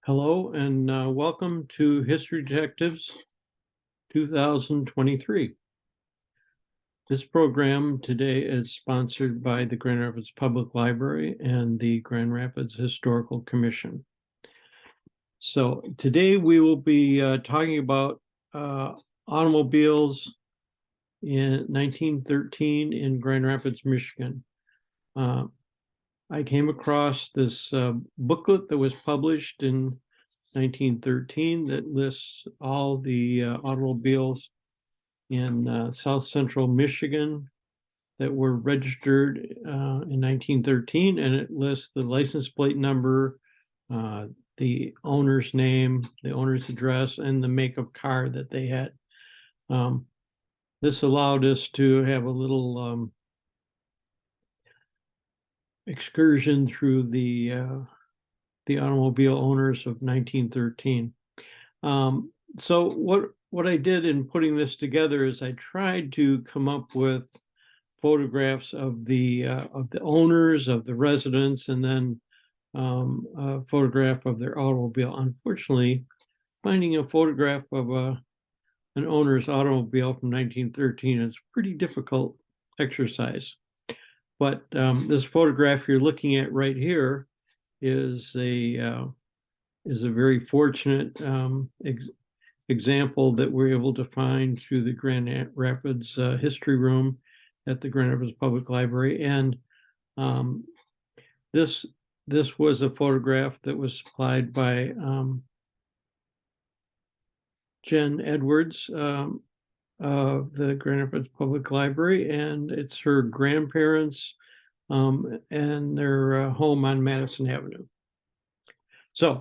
Hello and welcome to History Detectives 2023. This program today is sponsored by the Grand Rapids Public Library and the Grand Rapids Historical Commission. So today we will be talking about automobiles in 1913 in Grand Rapids, Michigan. I came across this booklet that was published in 1913 that lists all the automobiles in South Central Michigan that were registered in 1913, and it lists the license plate number, the owner's name, the owner's address, and the make of car that they had. This allowed us to have a little excursion through the automobile owners of 1913. So what I did in putting this together is I tried to come up with photographs of the owners, of the residents, and then a photograph of their automobile. Unfortunately, finding a photograph of an owner's automobile from 1913 is a pretty difficult exercise. But this photograph you're looking at right here is a very fortunate example that we're able to find through the Grand Rapids History Room at the Grand Rapids Public Library. And this was a photograph that was supplied by Jen Edwards of the Grand Rapids Public Library, and it's her grandparents and their home on Madison Avenue. So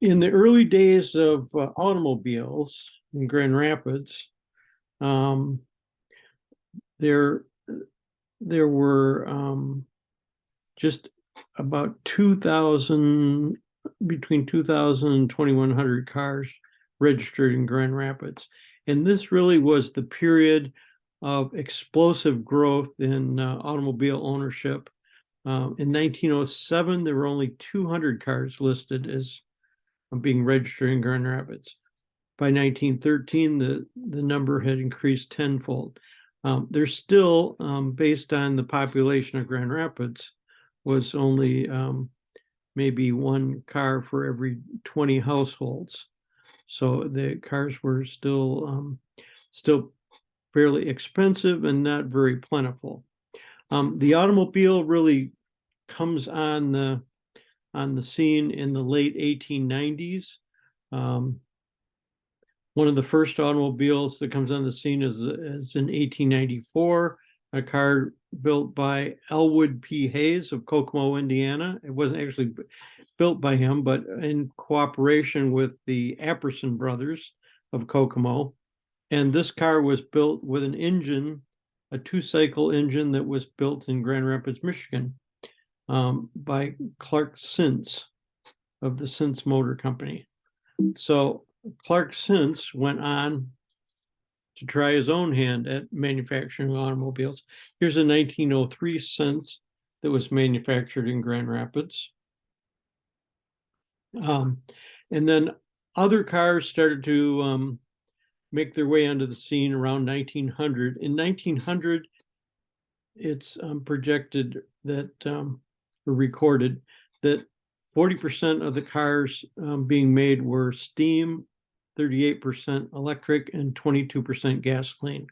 in the early days of automobiles in Grand Rapids, there were just about 2,000, between 2,000 and 2,100 cars registered in Grand Rapids. And this really was the period of explosive growth in automobile ownership. In 1907, there were only 200 cars listed as being registered in Grand Rapids. By 1913, the number had increased tenfold. There's still, based on the population of Grand Rapids, was only maybe one car for every 20 households. So the cars were still fairly expensive and not very plentiful. The automobile really comes on the scene in the late 1890s. One of the first automobiles that comes on the scene is in 1894, a car built by Elwood P. Hayes of Kokomo, Indiana. It wasn't actually built by him, but in cooperation with the Apperson brothers of Kokomo. And this car was built with an engine, a two-cycle engine that was built in Grand Rapids, Michigan, by Clark Sintz of the Sintz Motor Company. So Clark Sintz went on to try his own hand at manufacturing automobiles. Here's a 1903 Sintz that was manufactured in Grand Rapids. And then other cars started to make their way onto the scene around 1900. In 1900, it's projected that, or recorded, that 40% of the cars being made were steam, 38% electric, and 22% gasoline.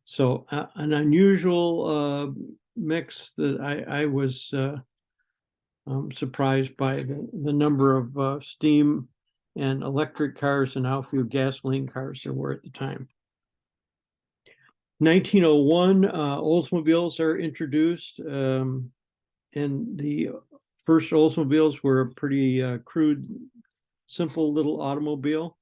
So an unusual mix that I was surprised by the number of steam and electric cars and how few gasoline cars there were at the time. 1901, Oldsmobiles are introduced, and the first Oldsmobiles were a pretty crude, simple little automobile.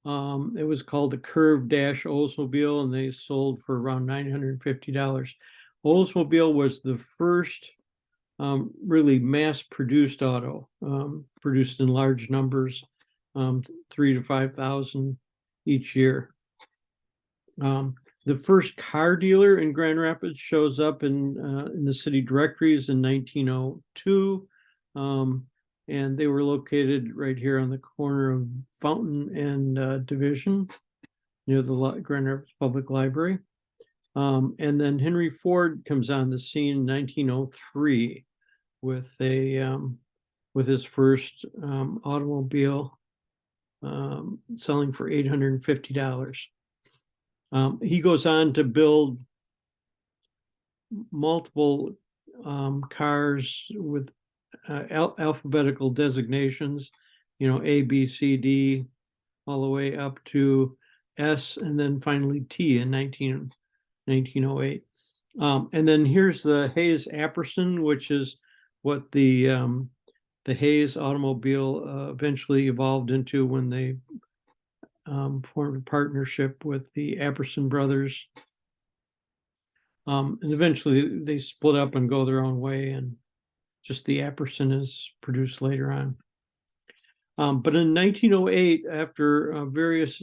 It was called the Curve Dash Oldsmobile, and they sold for around $950. Oldsmobile was the first really mass-produced auto, produced in large numbers, 3,000 to 5,000 each year. The first car dealer in Grand Rapids shows up in the city directories in 1902. And they were located right here on the corner of Fountain and Division, near the Grand Rapids Public Library. And then Henry Ford comes on the scene in 1903 with his first automobile, selling for $850. He goes on to build multiple cars with alphabetical designations, A, B, C, D, all the way up to S, and then finally T in 1908. And then here's the Hayes Apperson, which is what the Hayes automobile eventually evolved into when they formed a partnership with the Apperson brothers. And eventually they split up and go their own way, and just the Apperson is produced later on. But in 1908, after various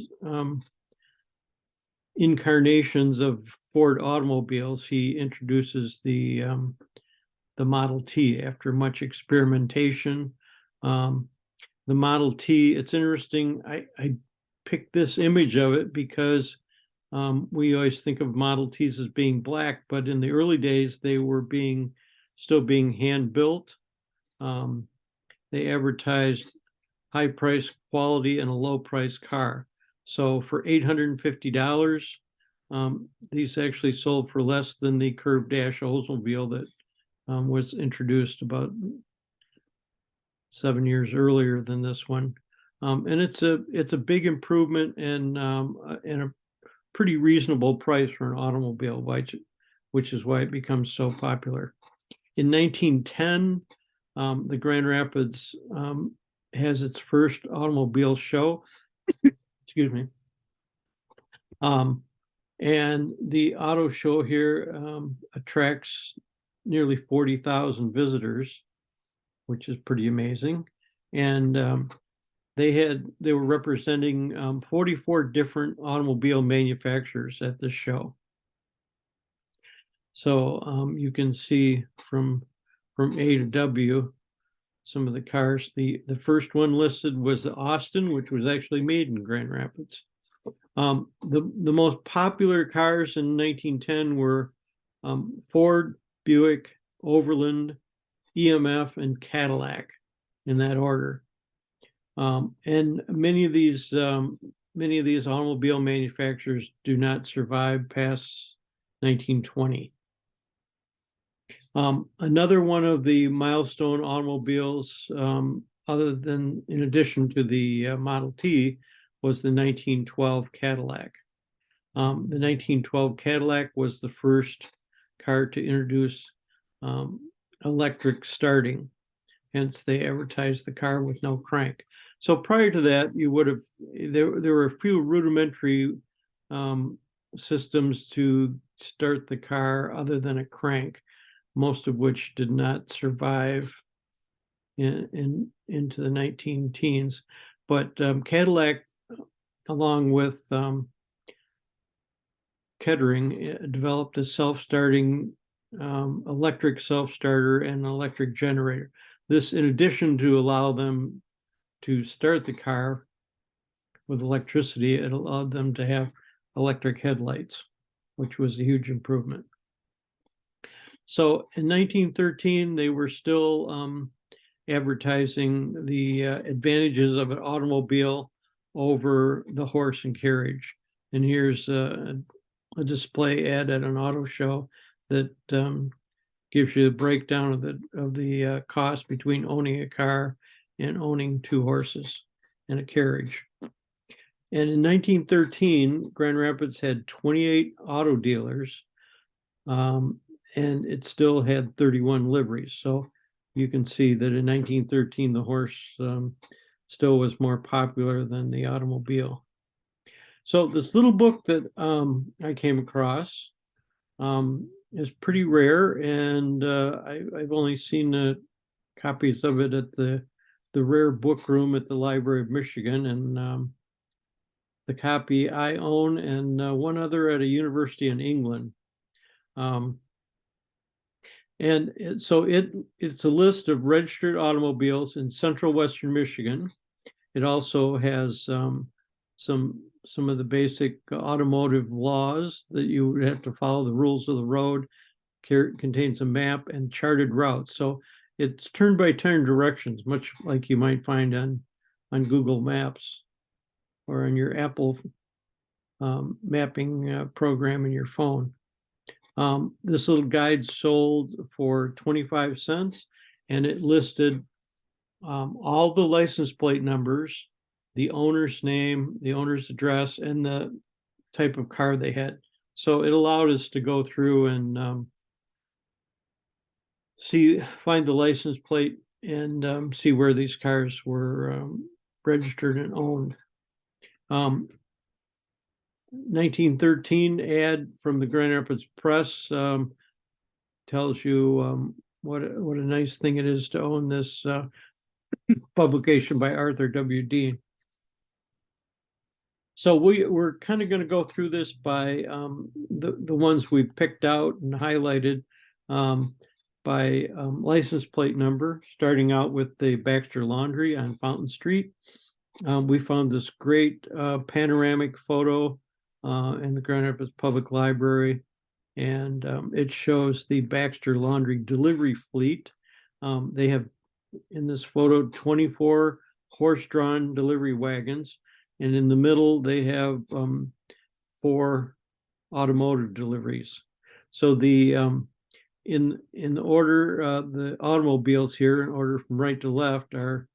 incarnations of Ford automobiles, he introduces the Model T after much experimentation. The Model T, it's interesting. I picked this image of it because we always think of Model Ts as being black, but in the early days, they were still being hand built. They advertised high price quality and a low price car. So for $850, these actually sold for less than the curved dash Oldsmobile that was introduced about 7 years earlier than this one. And it's a big improvement and a pretty reasonable price for an automobile, which is why it becomes so popular. In 1910, the Grand Rapids has its first automobile show. Excuse me. And the auto show here attracts nearly 40,000 visitors, which is pretty amazing. And they were representing 44 different automobile manufacturers at this show. So you can see from A to W some of the cars. The first one listed was the Austin, which was actually made in Grand Rapids. The most popular cars in 1910 were Ford, Buick, Overland, EMF, and Cadillac, in that order. And many of these automobile manufacturers do not survive past 1920. Another one of the milestone automobiles, in addition to the Model T, was the 1912 Cadillac. The 1912 Cadillac was the first car to introduce electric starting. Hence, they advertised the car with no crank. So prior to that, there were a few rudimentary systems to start the car other than a crank, most of which did not survive into the 19-teens. But Cadillac, along with Kettering, developed a self-starting electric self-starter and an electric generator. This, in addition to allow them to start the car with electricity, it allowed them to have electric headlights, which was a huge improvement. So in 1913, they were still advertising the advantages of an automobile over the horse and carriage. And here's a display ad at an auto show that gives you a breakdown of the cost between owning a car and owning two horses and a carriage. And in 1913, Grand Rapids had 28 auto dealers, and it still had 31 liveries. So you can see that in 1913, the horse still was more popular than the automobile. So this little book that I came across is pretty rare, and I've only seen copies of it at the rare book room at the Library of Michigan, and the copy I own, and one other at a university in England. So it's a list of registered automobiles in central western Michigan. It also has some of the basic automotive laws that you would have to follow, the rules of the road. Contains a map and charted routes. So it's turn-by-turn directions, much like you might find on Google Maps or on your Apple mapping program in your phone. This little guide sold for 25 cents, and it listed all the license plate numbers, the owner's name, the owner's address, and the type of car they had. So it allowed us to go through and find the license plate and see where these cars were registered and owned. 1913 ad from the Grand Rapids Press tells you what a nice thing it is to own this publication by Arthur W. Dean. So we're kind of going to go through this by the ones we picked out and highlighted by license plate number, starting out with the Baxter Laundry on Fountain Street. We found this great panoramic photo in the Grand Rapids Public Library, and it shows the Baxter Laundry delivery fleet. They have, in this photo, 24 horse-drawn delivery wagons, and in the middle they have 4 automotive deliveries. So the in the order, the automobiles here, in order from right to left, are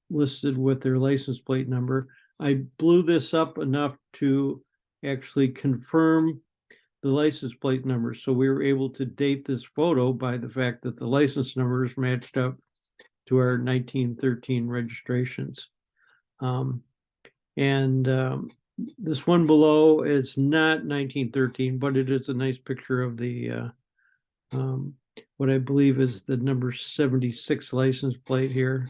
listed with their license plate number. I blew this up enough to actually confirm the license plate number. So we were able to date this photo by the fact that the license numbers matched up to our 1913 registrations. This one below is not 1913, but it is a nice picture of the what I believe is the number 76 license plate here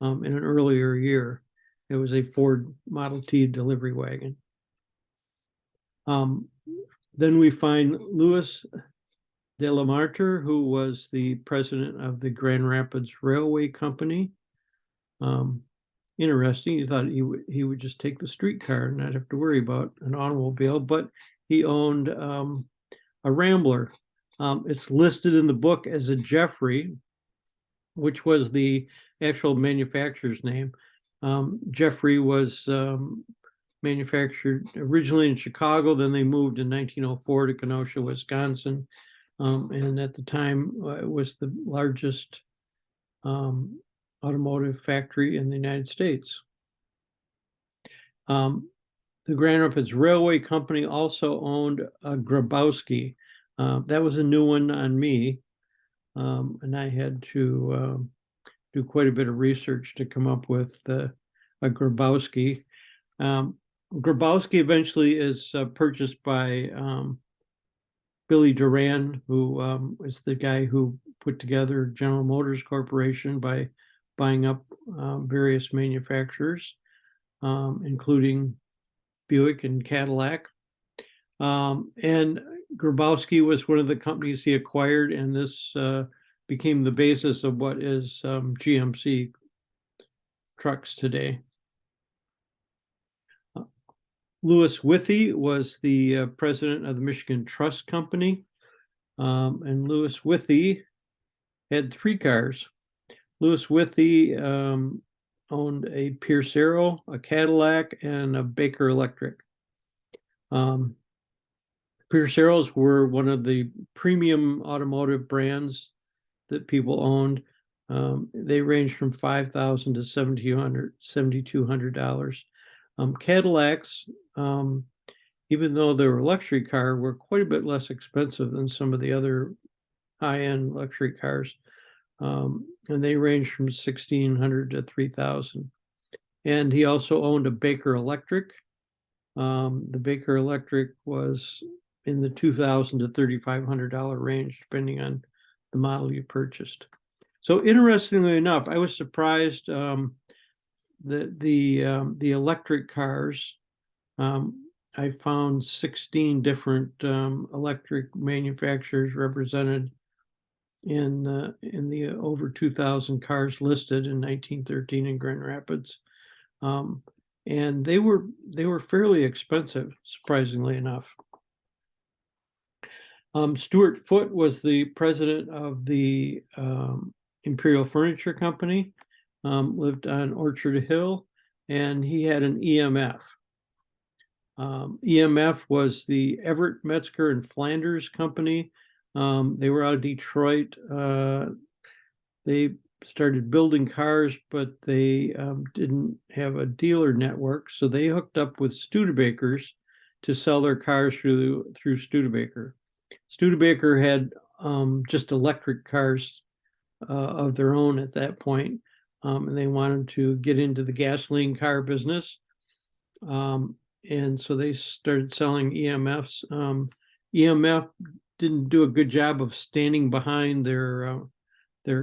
in an earlier year. It was a Ford Model T delivery wagon. Then we find Louis de la Martre, who was the president of the Grand Rapids Railway Company. Interesting. You thought he would just take the streetcar and not have to worry about an automobile, but he owned a Rambler. It's listed in the book as a Jeffrey, which was the actual manufacturer's name. Jeffrey was manufactured originally in Chicago, then they moved in 1904 to Kenosha, Wisconsin, and at the time it was the largest automotive factory in the United States. The Grand Rapids Railway Company also owned a Grabowski. That was a new one on me, and I had to do quite a bit of research to come up with a Grabowski. Grabowski eventually is purchased by Billy Duran, who is the guy who put together General Motors Corporation by buying up various manufacturers, including Buick and Cadillac. And Grabowski was one of the companies he acquired, and this became the basis of what is GMC trucks today. Louis Withey was the president of the Michigan Trust Company, and Louis Withey had 3 cars. Louis Withey owned a Pierce Arrow, a Cadillac, and a Baker Electric. Pierce Arrows were one of the premium automotive brands that people owned. They ranged from $5,000 to $7,200. Cadillacs, even though they were a luxury car, were quite a bit less expensive than some of the other high-end luxury cars. And they ranged from $1,600 to $3,000. And he also owned a Baker Electric. The Baker Electric was in the $2,000 to $3,500 range, depending on the model you purchased. So interestingly enough, I was surprised that the electric cars I found 16 different electric manufacturers represented in the over 2,000 cars listed in 1913 in Grand Rapids. And they were fairly expensive, surprisingly enough. Stuart Foote was the president of the Imperial Furniture Company, lived on Orchard Hill, and he had an EMF. EMF was the Everett, Metzger, and Flanders Company. They were out of Detroit. They started building cars, but they didn't have a dealer network, so they hooked up with Studebakers to sell their cars through Studebaker. Studebaker had just electric cars of their own at that point, and they wanted to get into the gasoline car business. And so they started selling EMFs. EMF didn't do a good job of standing behind their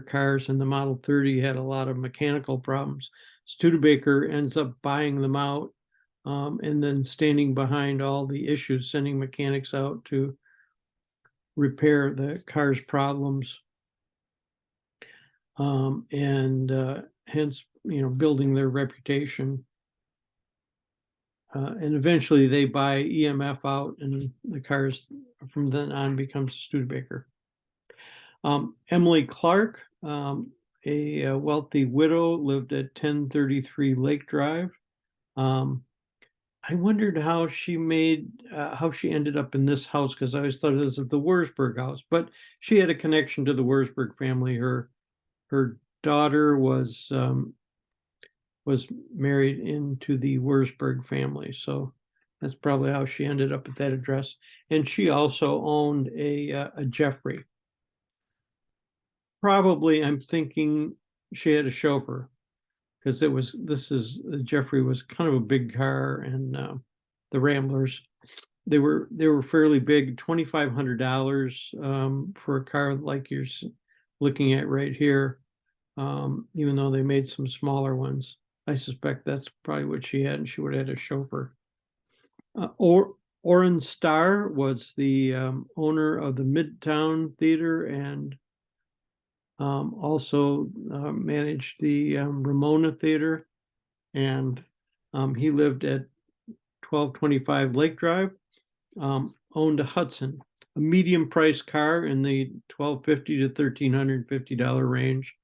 cars, and the Model 30 had a lot of mechanical problems. Studebaker ends up buying them out and then standing behind all the issues, sending mechanics out to repair the car's problems, and hence, building their reputation. And eventually they buy EMF out, and the cars from then on becomes Studebaker. Emily Clark, a wealthy widow, lived at 1033 Lake Drive. I wondered how she ended up in this house, because I always thought this was the Wurzburg house, but she had a connection to the Wurzburg family. Her daughter was married into the Wurzburg family, so that's probably how she ended up at that address. And she also owned a Jeffrey. Probably, I'm thinking she had a chauffeur, because Jeffrey was kind of a big car, and the Ramblers, they were fairly big, $2,500 for a car like you're looking at right here, even though they made some smaller ones. I suspect that's probably what she had, and she would have had a chauffeur. Orrin Starr was the owner of the Midtown Theater, and also managed the Ramona Theater, and he lived at 1225 Lake Drive. Owned a Hudson, a medium price car in the $1,250 to $1,350 range.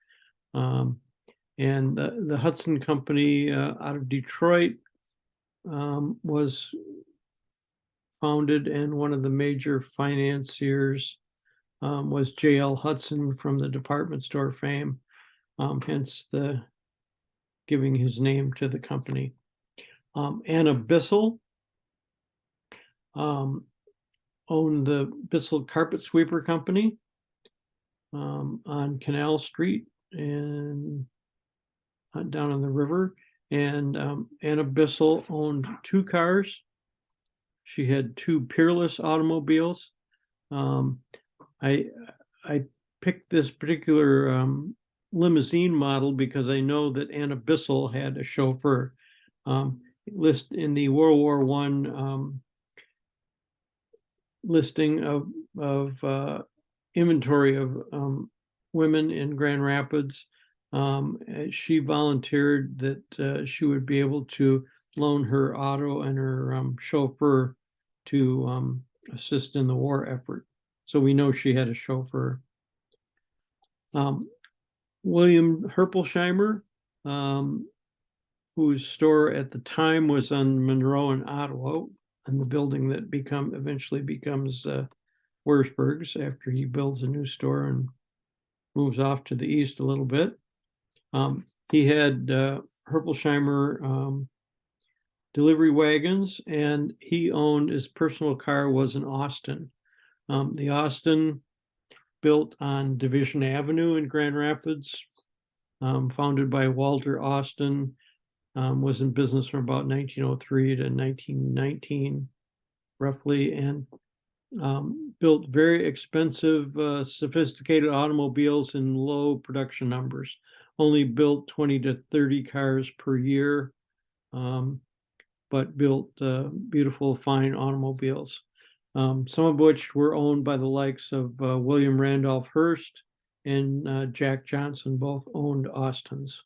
And the Hudson Company out of Detroit was founded, and one of the major financiers was J.L. Hudson from the department store fame, hence the giving his name to the company. Anna Bissell owned the Bissell Carpet Sweeper Company on Canal Street and down on the river. And Anna Bissell owned 2 cars. She had 2 Peerless automobiles. I picked this particular limousine model because I know that Anna Bissell had a chauffeur. List in the World War I listing of inventory of women in Grand Rapids. She volunteered that she would be able to loan her auto and her chauffeur to assist in the war effort. So we know she had a chauffeur. William Herpelsheimer, whose store at the time was on Monroe and Ottawa, and the building that eventually becomes Wurzburg's after he builds a new store and moves off to the east a little bit. He had Herpelsheimer delivery wagons, and he owned, his personal car was an Austin. The Austin, built on Division Avenue in Grand Rapids, founded by Walter Austin, was in business from about 1903 to 1919, roughly, and built very expensive, sophisticated automobiles in low production numbers. Only built 20 to 30 cars per year, but built beautiful, fine automobiles, some of which were owned by the likes of William Randolph Hearst and Jack Johnson, both owned Austins.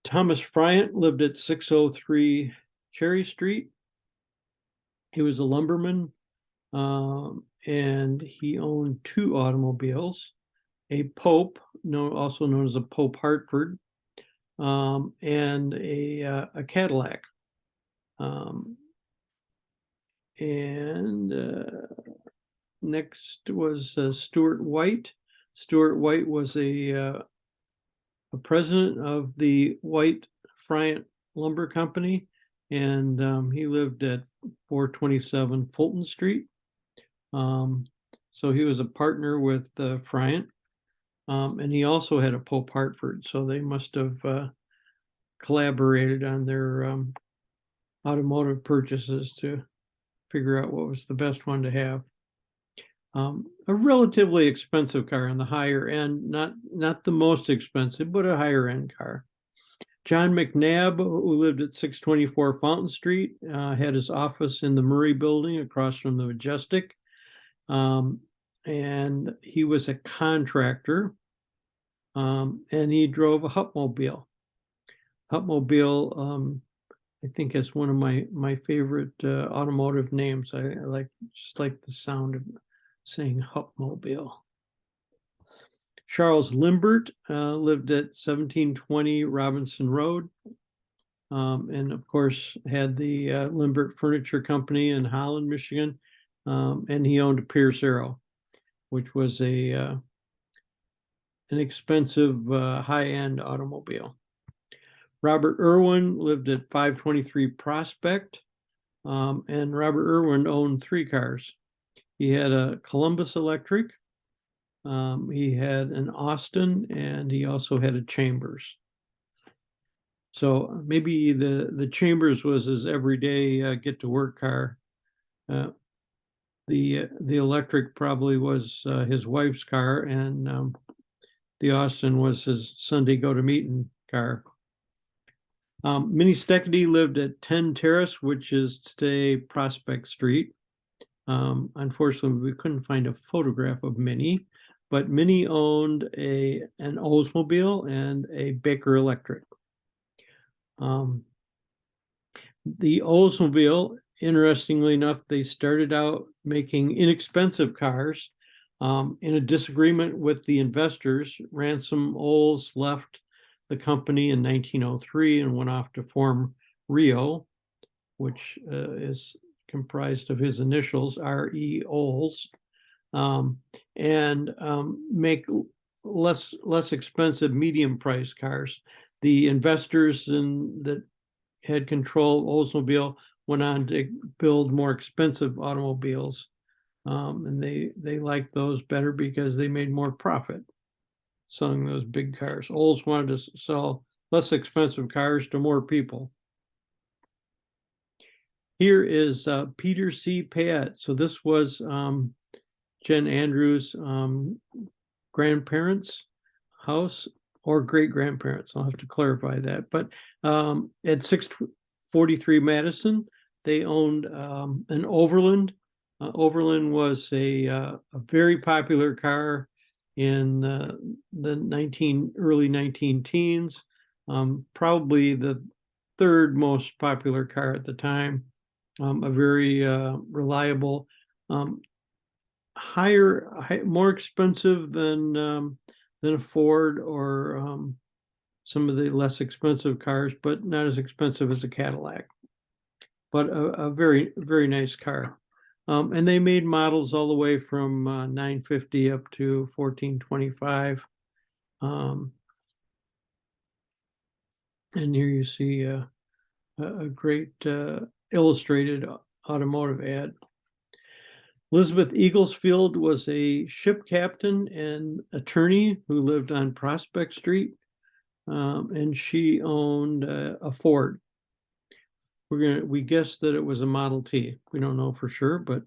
Thomas Friant lived at 603 Cherry Street. He was a lumberman, and he owned two automobiles, a Pope, also known as a Pope Hartford, and a Cadillac. Next was Stuart White. Stuart White was a president of the White Friant Lumber Company, and he lived at 427 Fulton Street. So he was a partner with Friant, and he also had a Pope Hartford, so they must have collaborated on their automotive purchases to figure out what was the best one to have. A relatively expensive car on the higher end, not the most expensive, but a higher end car. John McNabb, who lived at 624 Fountain Street, had his office in the Murray Building across from the Majestic, and he was a contractor, and he drove a Hupmobile. Hupmobile, I think, is one of my favorite automotive names. I just like the sound of saying Hupmobile. Charles Limbert lived at 1720 Robinson Road, and of course had the Limbert Furniture Company in Holland, Michigan, and he owned a Pierce Arrow, which was an expensive high-end automobile. Robert Irwin lived at 523 Prospect, and Robert Irwin owned three cars. He had a Columbus Electric, he had an Austin, and he also had a Chambers. So maybe the Chambers was his everyday get to work car. The Electric probably was his wife's car, and the Austin was his Sunday go to meeting car. Minnie Steckedy lived at 10 Terrace, which is today Prospect Street. Unfortunately, we couldn't find a photograph of Minnie, but Minnie owned an Oldsmobile and a Baker Electric. The Oldsmobile, interestingly enough, they started out making inexpensive cars. In a disagreement with the investors, Ransom Olds left the company in 1903 and went off to form Rio, which is comprised of his initials, R.E. Olds, and make less expensive medium-priced cars. The investors that had control of Oldsmobile went on to build more expensive automobiles, and they liked those better because they made more profit selling those big cars. Olds wanted to sell less expensive cars to more people. Here is Peter C. Payette. So this was Jen Andrews' grandparents' house, or great-grandparents. I'll have to clarify that. But at 643 Madison, they owned an Overland. Overland was a very popular car in the early 19 teens, probably the third most popular car at the time. A very reliable, more expensive than a Ford or some of the less expensive cars, but not as expensive as a Cadillac. But a very, very nice car. And they made models all the way from 950 up to 1425. And here you see a great illustrated automotive ad. Elizabeth Eaglesfield was a ship captain and attorney who lived on Prospect Street, and she owned a Ford. We guessed that it was a Model T. We don't know for sure, but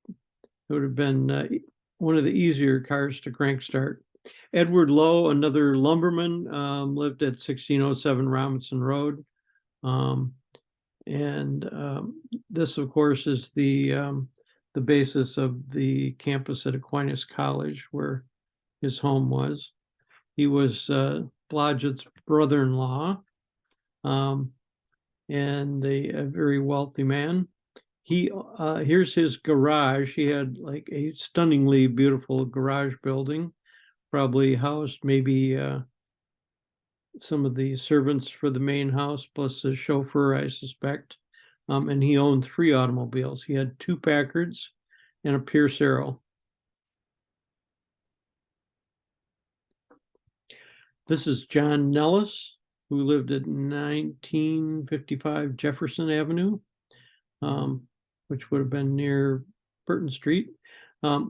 it would have been one of the easier cars to crank start. Edward Lowe, another lumberman, lived at 1607 Robinson Road. This, of course, is the basis of the campus at Aquinas College, where his home was. He was Blodgett's brother-in-law, and a very wealthy man. Here's his garage. He had like a stunningly beautiful garage building, probably housed maybe some of the servants for the main house, plus a chauffeur, I suspect. And he owned 3 automobiles. He had 2 Packards and a Pierce Arrow. This is John Nellis, who lived at 1955 Jefferson Avenue, which would have been near Burton Street.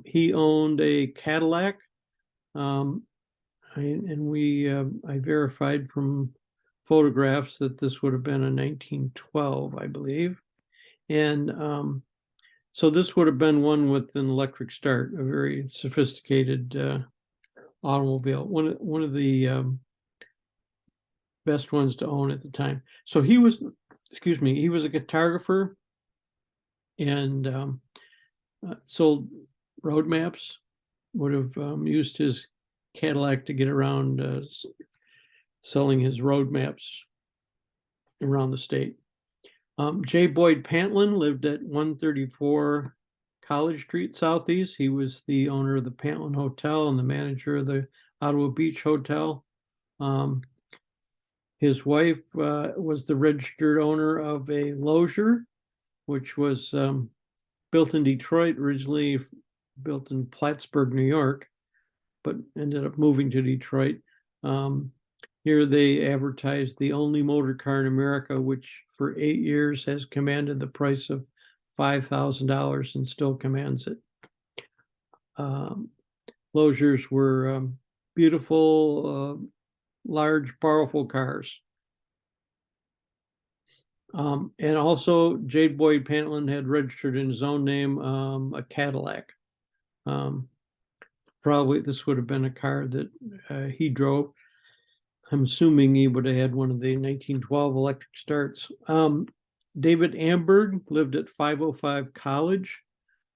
He owned a Cadillac, I verified from photographs that this would have been a 1912, I believe. And so this would have been one with an electric start, a very sophisticated automobile, one of the best ones to own at the time. So he was a cartographer and sold road maps, would have used his Cadillac to get around selling his road maps around the state. J. Boyd Pantlin lived at 134 College Street Southeast. He was the owner of the Pantlin Hotel and the manager of the Ottawa Beach Hotel. His wife was the registered owner of a Lozier, which was built in Detroit, originally built in Plattsburgh, New York, but ended up moving to Detroit. Here they advertised the only motor car in America, which for 8 years has commanded the price of $5,000 and still commands it. Loziers were beautiful, large, powerful cars. And also, J. Boyd Pantlin had registered in his own name a Cadillac. Probably this would have been a car that he drove. I'm assuming he would have had one of the 1912 electric starts. David Amberg lived at 505 College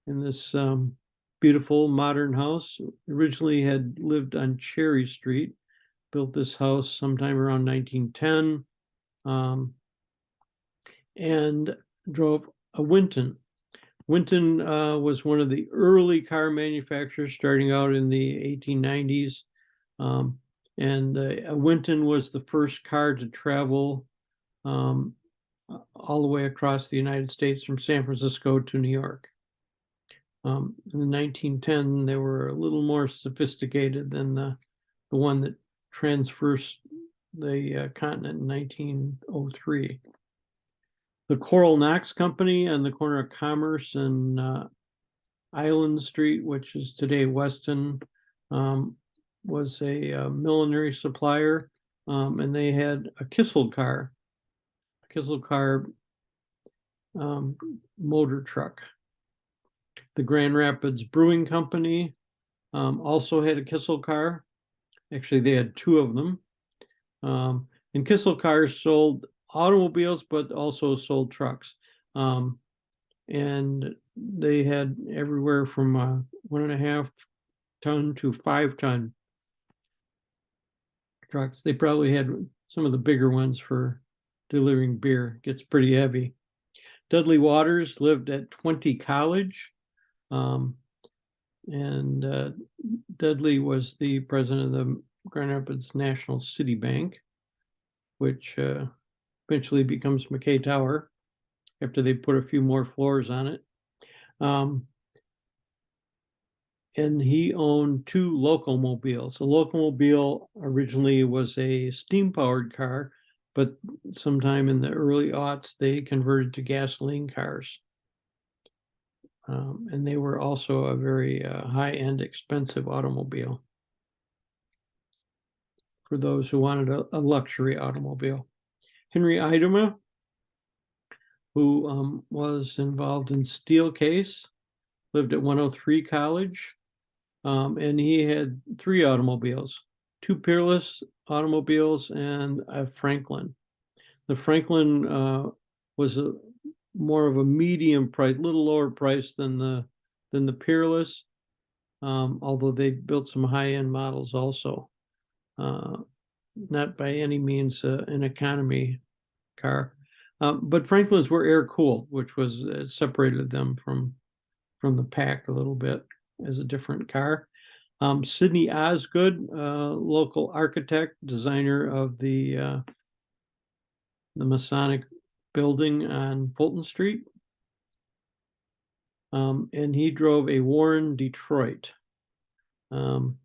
in this beautiful modern house. Originally had lived on Cherry Street, built this house sometime around 1910, and drove a Winton. Winton was one of the early car manufacturers starting out in the 1890s. And a Winton was the first car to travel all the way across the United States from San Francisco to New York. In the 1910, they were a little more sophisticated than the one that transversed the continent in 1903. The Coral Knox Company on the corner of Commerce and Island Street, which is today Weston, was a millinery supplier, and they had a Kissel car motor truck. The Grand Rapids Brewing Company also had a Kissel car. Actually, they had 2 of them. And Kissel cars sold automobiles, but also sold trucks. And they had everywhere from 1.5 ton to 5 ton trucks. They probably had some of the bigger ones for delivering beer. It gets pretty heavy. Dudley Waters lived at 20 College. And Dudley was the president of the Grand Rapids National City Bank, which eventually becomes McKay Tower after they put a few more floors on it. And he owned 2 locomobiles. A locomobile originally was a steam-powered car, but sometime in the early aughts, they converted to gasoline cars. And they were also a very high-end, expensive automobile for those who wanted a luxury automobile. Henry Idema, who was involved in Steelcase, lived at 103 College, and he had 3 automobiles, 2 Peerless automobiles and a Franklin. The Franklin was more of a medium price, little lower price than the Peerless, although they built some high-end models also. Not by any means an economy car, but Franklins were air-cooled, which was separated them from the pack a little bit as a different car. Sidney Osgood, local architect, designer of the Masonic building on Fulton Street. And he drove a Warren Detroit. And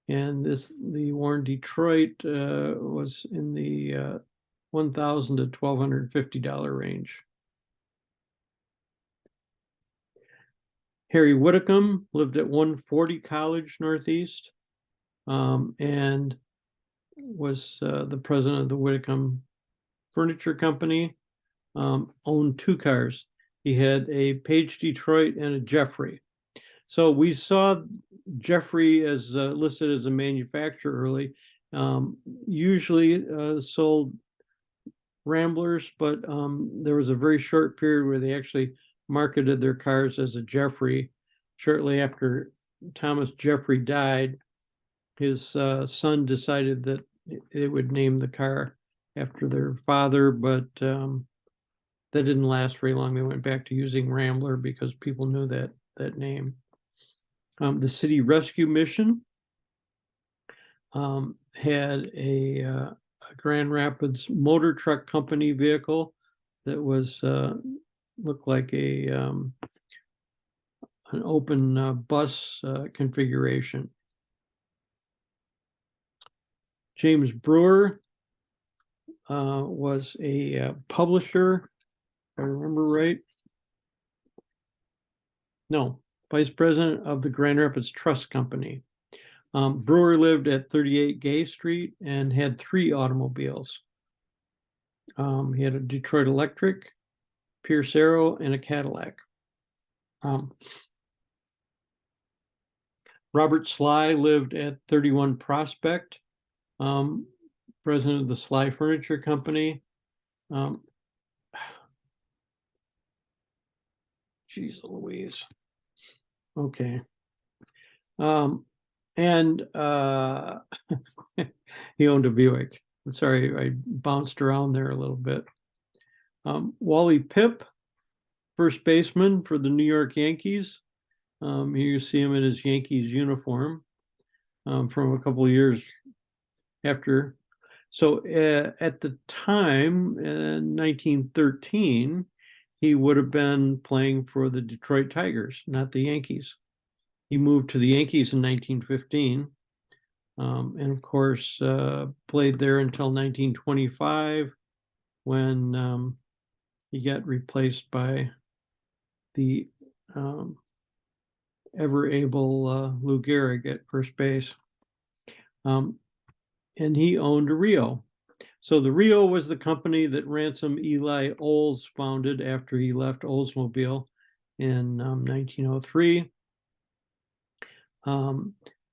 the Warren Detroit was in the $1,000 to $1,250 range. Harry Whitcomb lived at 140 College Northeast, and was the president of the Whitcomb Furniture Company. Owned two cars. He had a Page Detroit and a Jeffrey. So we saw Jeffrey as listed as a manufacturer early. Usually sold Ramblers, but there was a very short period where they actually marketed their cars as a Jeffrey. Shortly after Thomas Jeffrey died, his son decided that they would name the car after their father, but that didn't last very long. They went back to using Rambler because people knew that name. The City Rescue Mission had a Grand Rapids Motor Truck Company vehicle that was looked like an open bus configuration. James Brewer was a publisher, if I remember right. No, vice president of the Grand Rapids Trust Company. Brewer lived at 38 Gay Street and had 3 automobiles. He had a Detroit Electric, Pierce Arrow, and a Cadillac. Robert Sly lived at 31 Prospect, president of the Sly Furniture Company. Geez Louise. Okay. And he owned a Buick. I'm sorry, I bounced around there a little bit. Wally Pipp, first baseman for the New York Yankees. Here you see him in his Yankees uniform from a couple of years after. So at the time, in 1913, he would have been playing for the Detroit Tigers, not the Yankees. He moved to the Yankees in 1915, and of course played there until 1925, when he got replaced by the ever able Lou Gehrig at first base. And he owned a Rio. So the Rio was the company that Ransom Eli Olds founded after he left Oldsmobile in 1903.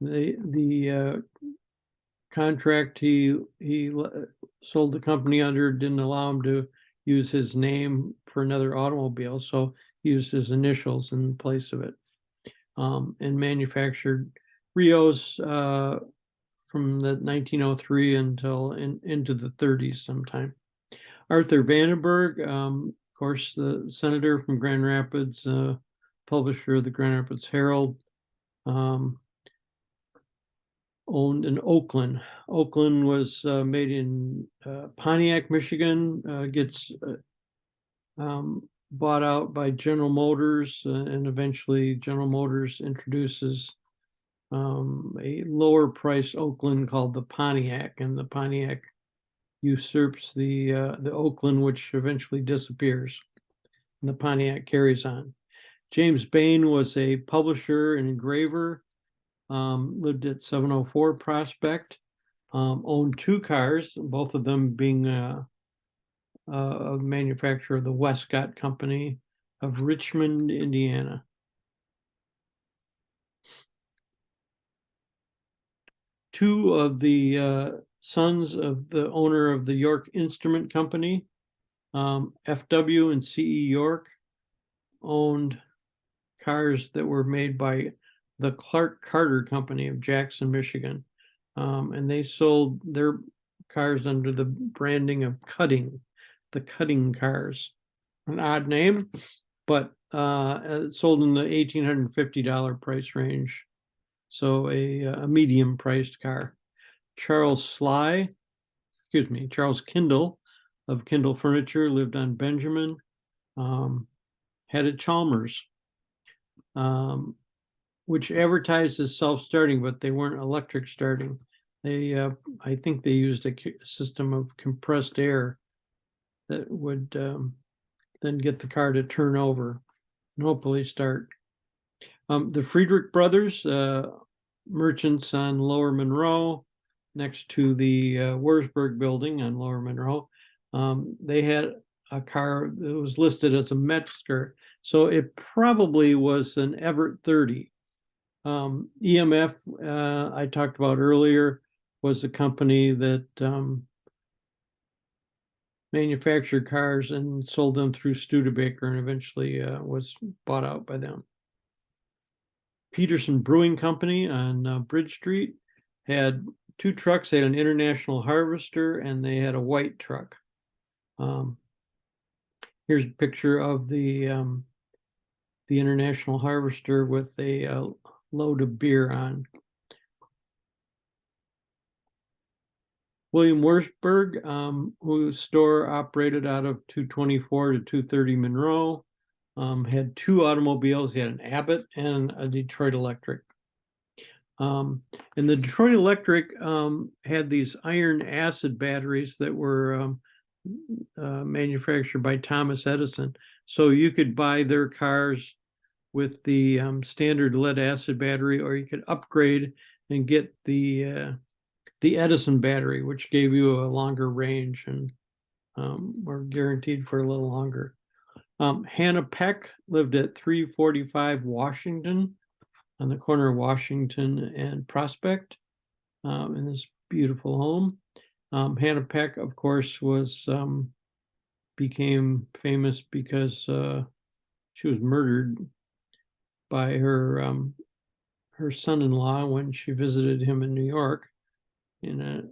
The contract he sold the company under didn't allow him to use his name for another automobile, so he used his initials in place of it, and manufactured Rios from the 1903 until into the 30s sometime. Arthur Vandenberg, of course, the senator from Grand Rapids, publisher of the Grand Rapids Herald, owned in Oakland. Oakland was made in Pontiac, Michigan, gets bought out by General Motors, and eventually General Motors introduces a lower price Oakland called the Pontiac, and the Pontiac usurps the Oakland, which eventually disappears, and the Pontiac carries on. James Bain was a publisher and engraver, lived at 704 Prospect, owned 2 cars, both of them being a manufacturer of the Westcott Company of Richmond, Indiana. Two of the sons of the owner of the York Instrument Company. FW and CE York owned cars that were made by the Clark Carter Company of Jackson, Michigan. And they sold their cars under the branding of Cutting, the Cutting cars. An odd name, but sold in the $1,850 price range. So a medium priced car. Charles Kindle of Kindle Furniture lived on Benjamin, had a Chalmers, which advertised as self-starting, but they weren't electric starting. They, I think they used a system of compressed air that would then get the car to turn over and hopefully start. The Friedrich brothers, merchants on Lower Monroe, next to the Wurzburg building on Lower Monroe. They had a car that was listed as a Metzger, so it probably was an Everett 30. EMF, I talked about earlier, was the company that manufactured cars and sold them through Studebaker and eventually was bought out by them. Peterson Brewing Company on Bridge Street had two trucks. They had an International Harvester and they had a white truck. Here's a picture of the International Harvester with a load of beer on. William Wurzburg, whose store operated out of 224 to 230 Monroe, had two automobiles. He had an Abbott and a Detroit Electric. And the Detroit Electric had these iron acid batteries that were manufactured by Thomas Edison. So you could buy their cars with the standard lead acid battery, or you could upgrade and get the Edison battery, which gave you a longer range and were guaranteed for a little longer. Hannah Peck lived at 345 Washington on the corner of Washington and Prospect in this beautiful home. Hannah Peck, of course, became famous because she was murdered by her son-in-law when she visited him in New York in an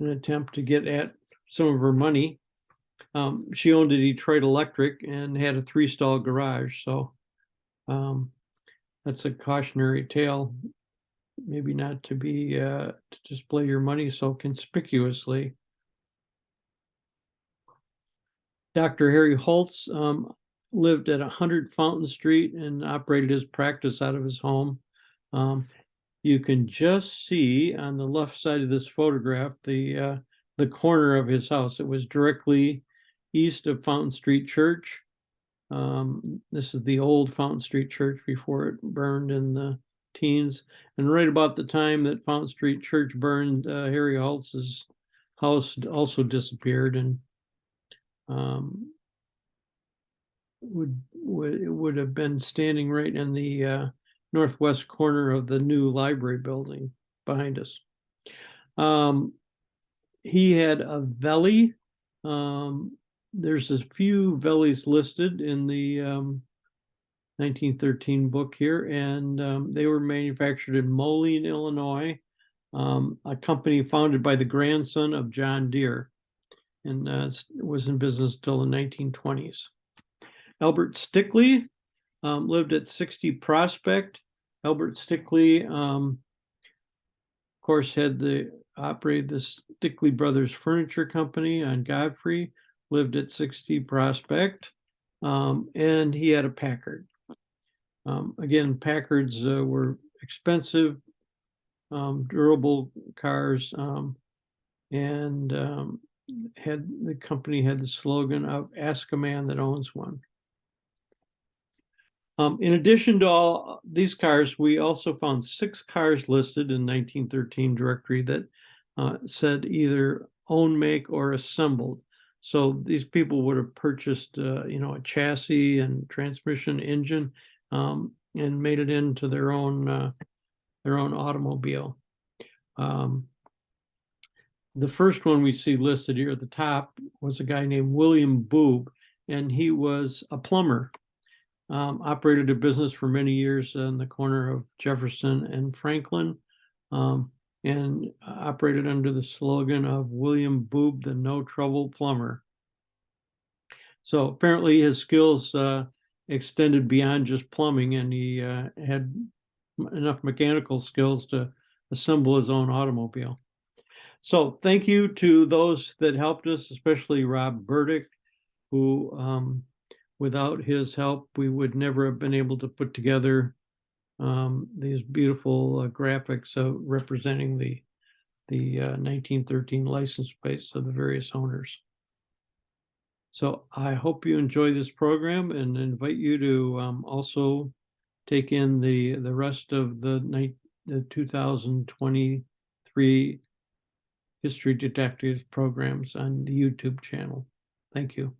attempt to get at some of her money. She owned a Detroit Electric and had a 3-stall garage. So that's a cautionary tale, maybe not to be to display your money so conspicuously. Dr. Harry Holtz lived at 100 Fountain Street and operated his practice out of his home. You can just see on the left side of this photograph the corner of his house. It was directly east of Fountain Street Church. This is the old Fountain Street Church before it burned in the teens. And right about the time that Fountain Street Church burned, Harry Holtz's house also disappeared, and would have been standing right in the northwest corner of the new library building behind us. He had a Veli. There's a few Velis listed in the 1913 book here, and they were manufactured in Moline, Illinois, a company founded by the grandson of John Deere, and was in business till the 1920s. Albert Stickley lived at 60 Prospect. Albert Stickley, of course, operated the Stickley Brothers Furniture Company on Godfrey, lived at 60 Prospect, and he had a Packard. Again, Packards were expensive, durable cars, and the company had the slogan of "Ask a Man That Owns One." In addition to all these cars, we also found 6 cars listed in 1913 directory that said either own, make, or assembled. So these people would have purchased, a chassis and transmission, engine, and made it into their own automobile. The first one we see listed here at the top was a guy named William Boob, and he was a plumber. Operated a business for many years on the corner of Jefferson and Franklin, and operated under the slogan of William Boob, the no trouble plumber. So apparently his skills extended beyond just plumbing, and he had enough mechanical skills to assemble his own automobile. So thank you to those that helped us, especially Rob Burdick, who without his help, we would never have been able to put together these beautiful graphics representing the 1913 license plates of the various owners. So I hope you enjoy this program and invite you to also take in the rest of the 2023 History Detectives programs on the YouTube channel. Thank you.